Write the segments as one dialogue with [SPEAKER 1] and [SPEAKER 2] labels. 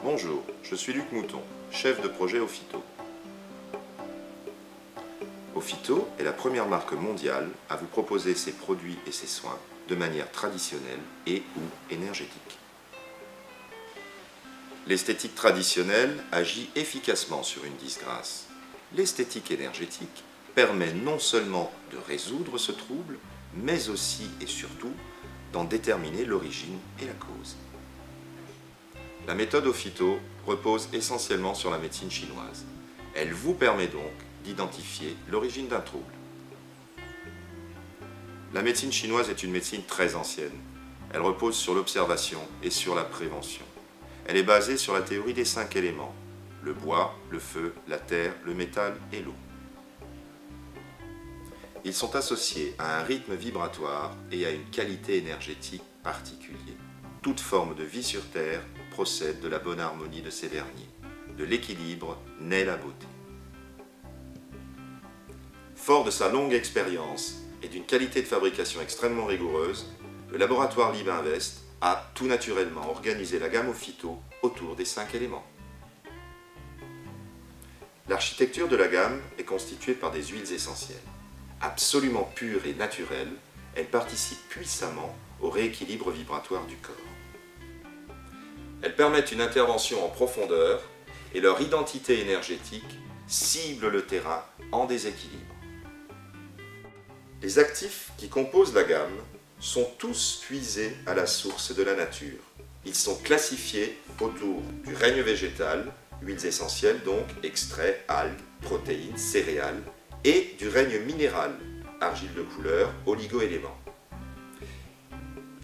[SPEAKER 1] Bonjour, je suis Luc Mouton, chef de projet Ophyto. Ophyto est la première marque mondiale à vous proposer ses produits et ses soins de manière traditionnelle et ou énergétique. L'esthétique traditionnelle agit efficacement sur une disgrâce. L'esthétique énergétique permet non seulement de résoudre ce trouble, mais aussi et surtout d'en déterminer l'origine et la cause. La méthode Ophyto repose essentiellement sur la médecine chinoise. Elle vous permet donc d'identifier l'origine d'un trouble. La médecine chinoise est une médecine très ancienne. Elle repose sur l'observation et sur la prévention. Elle est basée sur la théorie des 5 éléments: le bois, le feu, la terre, le métal et l'eau. Ils sont associés à un rythme vibratoire et à une qualité énergétique particulière. Toute forme de vie sur Terre procède de la bonne harmonie de ces derniers. De l'équilibre naît la beauté. Fort de sa longue expérience et d'une qualité de fabrication extrêmement rigoureuse, le laboratoire Liebinvest a tout naturellement organisé la gamme Ophyto autour des 5 éléments. L'architecture de la gamme est constituée par des huiles essentielles. Absolument pures et naturelles, elles participent puissamment au rééquilibre vibratoire du corps. Elles permettent une intervention en profondeur et leur identité énergétique cible le terrain en déséquilibre. Les actifs qui composent la gamme sont tous puisés à la source de la nature. Ils sont classifiés autour du règne végétal, huiles essentielles donc, extraits, algues, protéines, céréales, et du règne minéral, argile de couleur, oligo-éléments.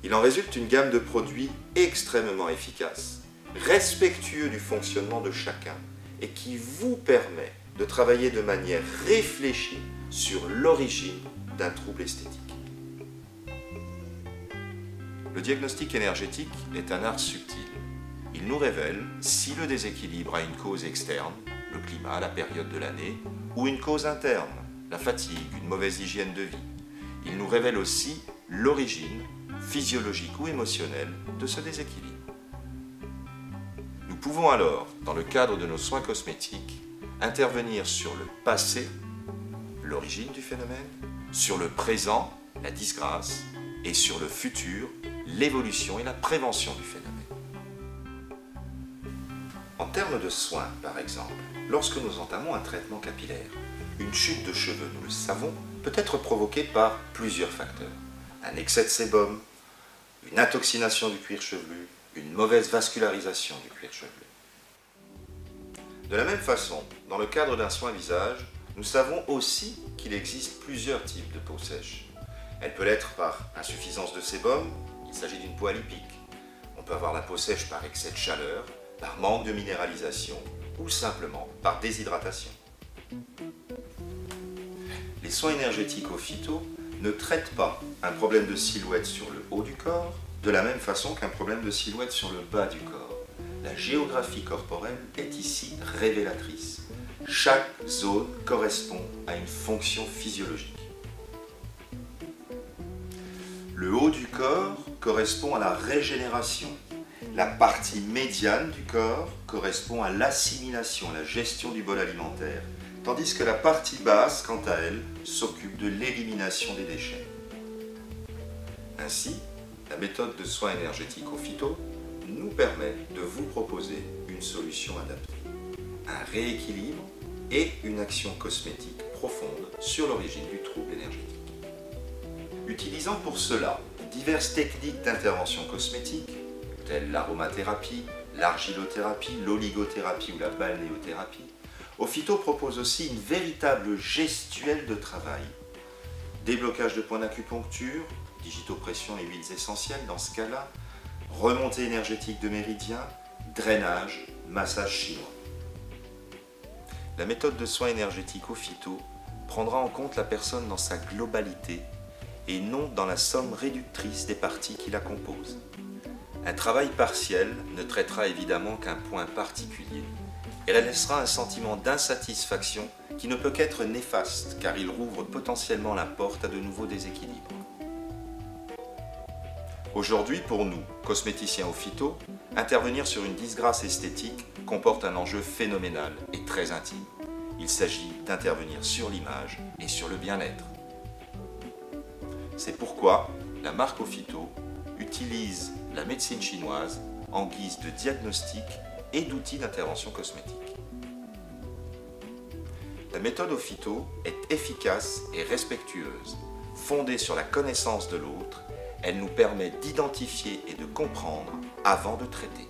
[SPEAKER 1] Il en résulte une gamme de produits extrêmement efficaces, respectueux du fonctionnement de chacun et qui vous permet de travailler de manière réfléchie sur l'origine d'un trouble esthétique. Le diagnostic énergétique est un art subtil. Il nous révèle si le déséquilibre a une cause externe, le climat, la période de l'année, ou une cause interne, la fatigue, une mauvaise hygiène de vie. Il nous révèle aussi l'origine physiologique ou émotionnelle de ce déséquilibre. Nous pouvons alors, dans le cadre de nos soins cosmétiques, intervenir sur le passé, l'origine du phénomène, sur le présent, la disgrâce, et sur le futur, l'évolution et la prévention du phénomène. En termes de soins, par exemple, lorsque nous entamons un traitement capillaire, une chute de cheveux, nous le savons, peut être provoquée par plusieurs facteurs. Un excès de sébum, une intoxination du cuir chevelu, une mauvaise vascularisation du cuir chevelu. De la même façon, dans le cadre d'un soin visage, nous savons aussi qu'il existe plusieurs types de peau sèche. Elle peut l'être par insuffisance de sébum, il s'agit d'une peau alipique. On peut avoir la peau sèche par excès de chaleur, par manque de minéralisation ou simplement par déshydratation. Les soins énergétiques Ophyto ne traitent pas un problème de silhouette sur le haut du corps de la même façon qu'un problème de silhouette sur le bas du corps. La géographie corporelle est ici révélatrice. Chaque zone correspond à une fonction physiologique. Le haut du corps correspond à la régénération. La partie médiane du corps correspond à l'assimilation, à la gestion du bol alimentaire, tandis que la partie basse, quant à elle, s'occupe de l'élimination des déchets. Ainsi, la méthode de soins énergétiques Ophyto nous permet de vous proposer une solution adaptée, un rééquilibre et une action cosmétique profonde sur l'origine du trouble énergétique. Utilisant pour cela diverses techniques d'intervention cosmétique, telles l'aromathérapie, l'argilothérapie, l'oligothérapie ou la balnéothérapie, Ophyto propose aussi une véritable gestuelle de travail. Déblocage de points d'acupuncture, digitopression et huiles essentielles dans ce cas-là, remontée énergétique de méridiens, drainage, massage chinois. La méthode de soins énergétiques Ophyto prendra en compte la personne dans sa globalité et non dans la somme réductrice des parties qui la composent. Un travail partiel ne traitera évidemment qu'un point particulier et elle laissera un sentiment d'insatisfaction qui ne peut qu'être néfaste car il rouvre potentiellement la porte à de nouveaux déséquilibres. Aujourd'hui, pour nous, cosméticiens au phyto, intervenir sur une disgrâce esthétique comporte un enjeu phénoménal et très intime. Il s'agit d'intervenir sur l'image et sur le bien-être. C'est pourquoi la marque Ophyto utilise la médecine chinoise en guise de diagnostic et d'outil d'intervention cosmétique. La méthode Ophyto est efficace et respectueuse. Fondée sur la connaissance de l'autre, elle nous permet d'identifier et de comprendre avant de traiter.